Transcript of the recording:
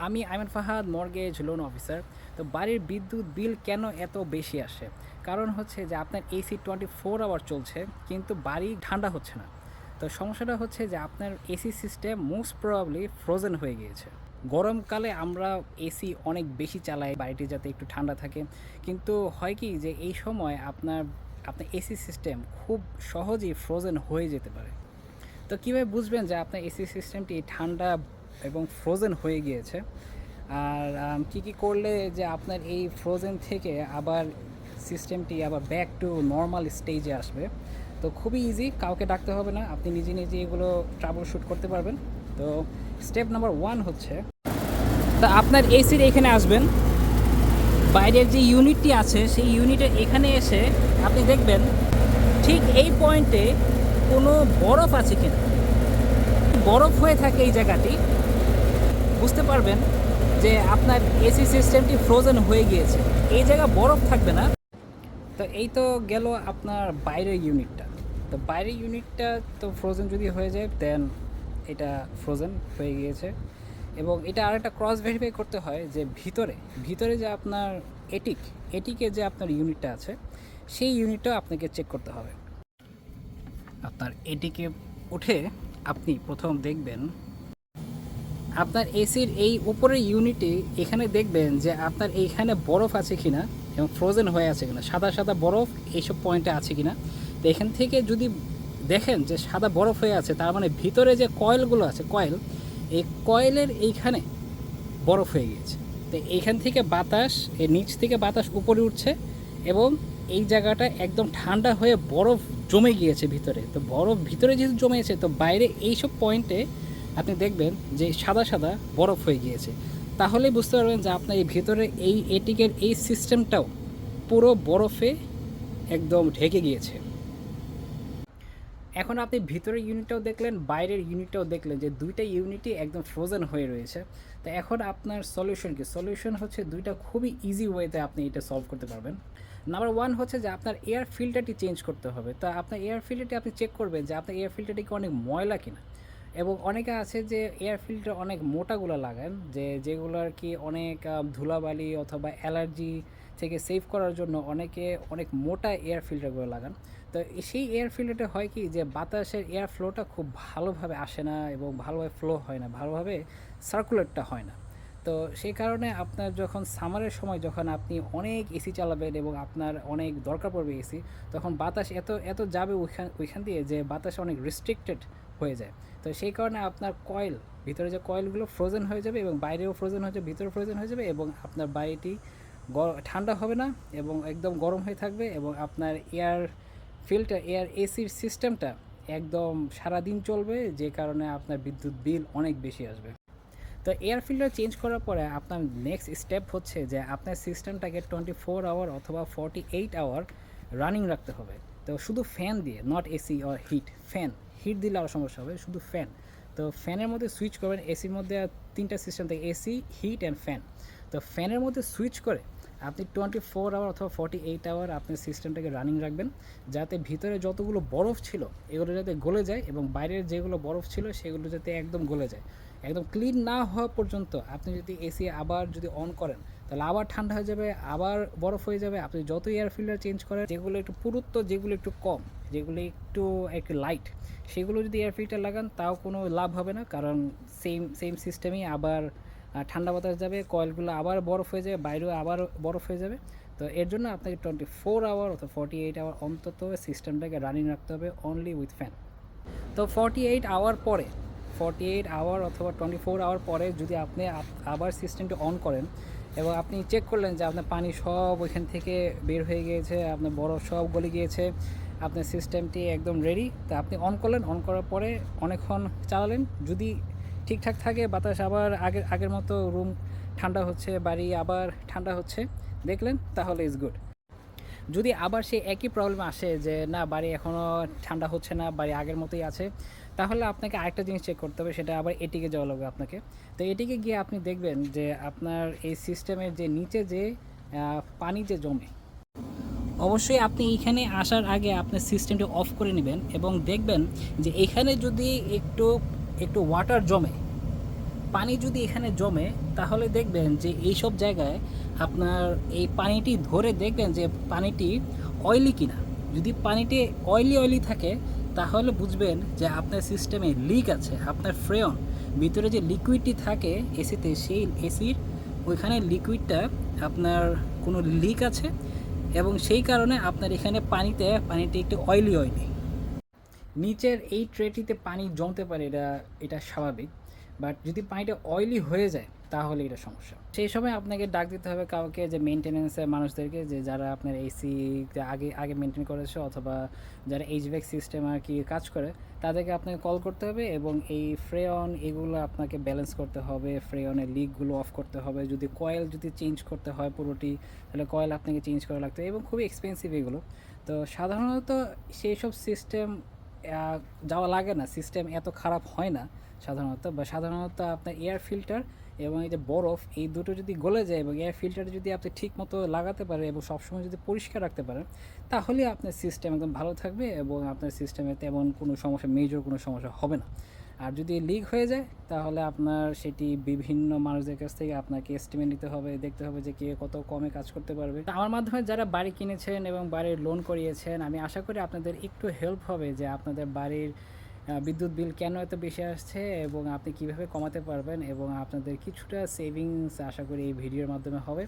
আমি Aiman Fahad, mortgage loan officer. তো বাড়ির বিদ্যুৎ বিল কেন এত বেশি আসে? কারণ হচ্ছে যে আপনার এসি 24 আওয়ার চলছে, কিন্তু বাড়ি ঠান্ডা হচ্ছে না। তো সমস্যাটা হচ্ছে যে আপনার AC system most probably frozen হয়ে গিয়েছে। গরমকালে আমরা এসি অনেক বেশি চালাই বাড়িটি যাতে একটু ঠান্ডা থাকে, কিন্তু হয় কি যে এই সময় আপনার আপনার এসি সিস্টেম খুব সহজেই ফ্রোজেন হয়ে যেতে পারে। তো কীভাবে বুঝবেন যে আপনার এসি সিস্টেমটি ঠান্ডা এবং ফ্রোজেন হয়ে গিয়েছে? আর কী কী করলে যে আপনার এই ফ্রোজেন থেকে আবার সিস্টেমটি আবার ব্যাক টু নর্মাল স্টেজে আসবে? তো খুবই ইজি, কাউকে ডাকতে হবে না, আপনি নিজে নিজে এগুলো ট্রাবল শ্যুট করতে পারবেন। তো স্টেপ নাম্বার 1 হচ্ছে, তা আপনার এসির এখানে আসবেন, বাইরের যে ইউনিটটি আছে সেই ইউনিটের এখানে এসে আপনি দেখবেন ঠিক এই পয়েন্টে কোনো বরফ আছে কিনা। বরফ হয়ে থাকে এই জায়গাটি, বুঝতে পারবেন যে আপনার এসি সিস্টেমটি ফ্রোজেন হয়ে গিয়েছে। এই জায়গা বরফ থাকবে না। তো এই তো গেল আপনার বাইরের ইউনিটটা। তো বাইরের ইউনিটটা তো ফ্রোজেন যদি হয়ে যায়, দেন এটা ফ্রোজেন হয়ে গিয়েছে। এবং এটা আরেকটা ক্রস ভেরিফাই করতে হয় যে ভিতরে ভিতরে যে আপনার এটিকে যে আপনার ইউনিটটা আছে, সেই ইউনিটটাও আপনাকে চেক করতে হবে। আপনার এটিকে উঠে আপনি প্রথম দেখবেন আপনার এসির এই উপরের ইউনিটে, এখানে দেখবেন যে আপনার এইখানে বরফ আছে কিনা এবং ফ্রোজেন হয়ে আছে কিনা, সাদা সাদা বরফ এইসব পয়েন্টে আছে কিনা। তো এখান থেকে যদি দেখেন যে সাদা বরফ হয়ে আছে, তার মানে ভিতরে যে কয়েলগুলো আছে, এই কয়েলের এইখানে বরফ হয়ে গিয়েছে। তো এইখান থেকে বাতাস, এর নিচ থেকে বাতাস উপরে উঠছে এবং এই জায়গাটা একদম ঠান্ডা হয়ে বরফ জমে গিয়েছে ভিতরে। তো বরফ ভিতরে যেহেতু জমেছে, তো বাইরে এইসব পয়েন্টে আপনি দেখবেন যে সাদা সাদা বরফ হয়ে গিয়েছে। তাহলেই বুঝতে পারবেন যে আপনার এই ভিতরে এই এটিকের এই সিস্টেমটাও পুরো বরফে একদম ঢেকে গিয়েছে। এখন আপনি ভিতরের ইউনিটটাও দেখলেন, বাইরের ইউনিটটাও দেখলেন যে দুইটা ইউনিটই একদম ফ্রোজেন হয়ে রয়েছে। তো এখন আপনার সলিউশন কি? সলিউশন হচ্ছে দুইটা খুবই ইজি ওয়েতে আপনি এটা সলভ করতে পারবেন। নাম্বার 1 হচ্ছে যে আপনার এয়ার ফিল্টারটি চেঞ্জ করতে হবে। তা আপনার এয়ার ফিল্টারটি আপনি চেক করবেন যে আপনার এয়ার ফিল্টারটি কি অনেক ময়লা কিনা। এবং অনেকে আছে যে এয়ার ফিল্টার অনেক মোটাগুলো লাগান, যেগুলো আর কি অনেক ধুলাবালি অথবা অ্যালার্জি থেকে সেভ করার জন্য অনেকে অনেক মোটা এয়ার ফিল্টারগুলো লাগান। তো সেই এয়ার ফিল্টারটা হয় কি যে বাতাসের এয়ার ফ্লোটা খুব ভালোভাবে আসে না এবং ভালোভাবে ফ্লো হয় না, ভালোভাবে সার্কুলেটটা হয় না। তো সেই কারণে আপনার যখন সামারের সময় যখন আপনি অনেক এসি চালাবেন এবং আপনার অনেক দরকার পড়বে এসি, তখন বাতাস এত এত যাবে ওইখান দিয়ে যে বাতাস অনেক রেস্ট্রিক্টেড হয়ে যায়। তো সেই কারণে আপনার ভিতরে যে কয়েলগুলো ফ্রোজেন হয়ে যাবে এবং বাইরেও ফ্রোজেন হয়ে যাবে, ভিতরেও ফ্রোজেন হয়ে যাবে এবং আপনার বাড়িটি ঠান্ডা হবে না এবং একদম গরম হয়ে থাকবে এবং আপনার এয়ার এসির সিস্টেমটা একদম সারাদিন চলবে, যে কারণে আপনার বিদ্যুৎ বিল অনেক বেশি আসবে। তো এয়ার ফিল্টার চেঞ্জ করার পরে আপনার নেক্সট স্টেপ হচ্ছে যে আপনার সিস্টেমটাকে 24 আওয়ার অথবা 48 আওয়ার রানিং রাখতে হবে। তো শুধু ফ্যান দিয়ে, নট এসি অর হিট দিলে আরও সমস্যা হবে, শুধু ফ্যান। তো ফ্যানের মধ্যে সুইচ করবেন, এসির মধ্যে তিনটা সিস্টেম থাকে, এসি, হিট অ্যান্ড ফ্যান। তো ফ্যানের মধ্যে সুইচ করে আপনি 24 আওয়ার অথবা 48 আওয়ার আপনার সিস্টেমটাকে রানিং রাখবেন, যাতে ভিতরে যতগুলো বরফ ছিল এগুলো যাতে গলে যায় এবং বাইরের যেগুলো বরফ ছিল সেগুলো যাতে একদম গলে যায়। একদম ক্লিন না হওয়া পর্যন্ত আপনি যদি এসি আবার যদি অন করেন, তাহলে আবার ঠান্ডা হয়ে যাবে, আবার বরফ হয়ে যাবে। আপনি যত এয়ার ফিল্টার চেঞ্জ করেন, যেগুলো একটু পুরুত্ব, যেগুলো একটু কম, যেগুলো একটু লাইট, সেগুলো যদি এয়ার ফিল্টার লাগান তাও কোনো লাভ হবে না, কারণ সেম সিস্টেমেই আবার ঠান্ডা বাতাস যাবে, কয়েলগুলো আবার বরফ হয়ে যাবে, বাইরেও আবার বরফ হয়ে যাবে। তো এর জন্য আপনাকে 24 আওয়ার অথবা 48 আওয়ার অন্তত সিস্টেমটাকে রানিং রাখতে হবে অনলি উইথ ফ্যান। তো 48 আওয়ার অথবা 24 আওয়ার পরে যদি আপনি আবার সিস্টেমটি অন করেন এবং আপনি চেক করলেন যে আপনার পানি সব ওইখান থেকে বের হয়ে গিয়েছে, আপনার বরফ সব গলে গিয়েছে, আপনার সিস্টেমটি একদম রেডি, তা আপনি অন করলেন। অন করার পরে অনেকক্ষণ চালালেন, যদি ঠিকঠাক থাকে, বাতাস আবার আগের মতো, রুম ঠান্ডা হচ্ছে, বাড়ি আবার ঠান্ডা হচ্ছে, দেখলেন, তাহলে ইজ গুড। যদি আবার সেই একই প্রবলেম আসে যে না, বাড়ি এখনও ঠান্ডা হচ্ছে না, বাড়ি আগের মতোই আছে, তাহলে আপনাকে আরেকটা জিনিস চেক করতে হবে, সেটা আবার এটিকে যাওয়া লাগবে আপনাকে। তো এটিকে গিয়ে আপনি দেখবেন যে আপনার এই সিস্টেমের যে নিচে যে পানি যে জমে, অবশ্যই আপনি এইখানে আসার আগে আপনার সিস্টেমটি অফ করে নেবেন এবং দেখবেন যে এখানে যদি একটু একটু ওয়াটার জমে, পানি যদি এখানে জমে তাহলে দেখবেন যে এইসব জায়গায় আপনার এই পানিটি ধরে দেখবেন যে পানিটি অয়েলি কিনা। যদি পানিটি অয়েলি থাকে তাহলে বুঝবেন যে আপনার সিস্টেমে লিক আছে। আপনার ফ্রেয়ন ভিতরে যে লিকুইডটি থাকে এসিতে, সেই এসির ওইখানে লিকুইডটা আপনার কোনো লিক আছে এবং সেই কারণে আপনার এখানে পানিটি একটু অয়েলি। নিচের এই ট্রেটিতে পানি জমতে পারে, এটা স্বাভাবিক। বাট যদি পানিটা অয়েলি হয়ে যায় তাহলে এটা সমস্যা। সেই সময় আপনাকে ডাক দিতে হবে কাউকে, যে মেনটেন্যান্সের মানুষদেরকে, যে যারা আপনার এসি আগে মেনটেন করেছে অথবা যারা এইচভ্যাক সিস্টেম আর কি কাজ করে, তাদেরকে আপনাকে কল করতে হবে এবং এই ফ্রেয়ন এগুলো আপনাকে ব্যালেন্স করতে হবে, ফ্রেয়নের লিকগুলো অফ করতে হবে। যদি কয়েল চেঞ্জ করতে হয় পুরোটি, তাহলে কয়েল আপনাকে চেঞ্জ করা লাগতে হবে এবং খুবই এক্সপেন্সিভ এগুলো। তো সাধারণত সেই সব সিস্টেম যাওয়া লাগে না, সিস্টেম এত খারাপ হয় না সাধারণত আপনার এয়ার ফিল্টার এবং এই যে বরফ, এই দুটো যদি গলে যায় এবং এয়ার ফিল্টার যদি আপনি ঠিক মতো লাগাতে পারেন এবং সবসময় যদি পরিষ্কার রাখতে পারেন, তাহলে আপনার সিস্টেম একদম ভালো থাকবে এবং আপনার সিস্টেমে তেমন কোনো সমস্যা, মেজর কোনো সমস্যা হবে না। আর যদি লিক হয়ে যায় তাহলে আপনার সেটি বিভিন্ন মানুষদের কাছ থেকে আপনাকে এস্টিমেট নিতে হবে, দেখতে হবে যে কে কত কমে কাজ করতে পারবে। আমার মাধ্যমে যারা বাড়ি কিনেছেন এবং বাড়ির লোন করিয়েছেন, আমি আশা করি আপনাদের একটু হেল্প হবে যে আপনাদের বাড়ির বিদ্যুৎ বিল কেন এত বেশি আসছে এবং আপনি কিভাবে কমাতে পারবেন, এবং আপনাদের কিছুটা সেভিংস আশা করি এই ভিডিওর মাধ্যমে হবে।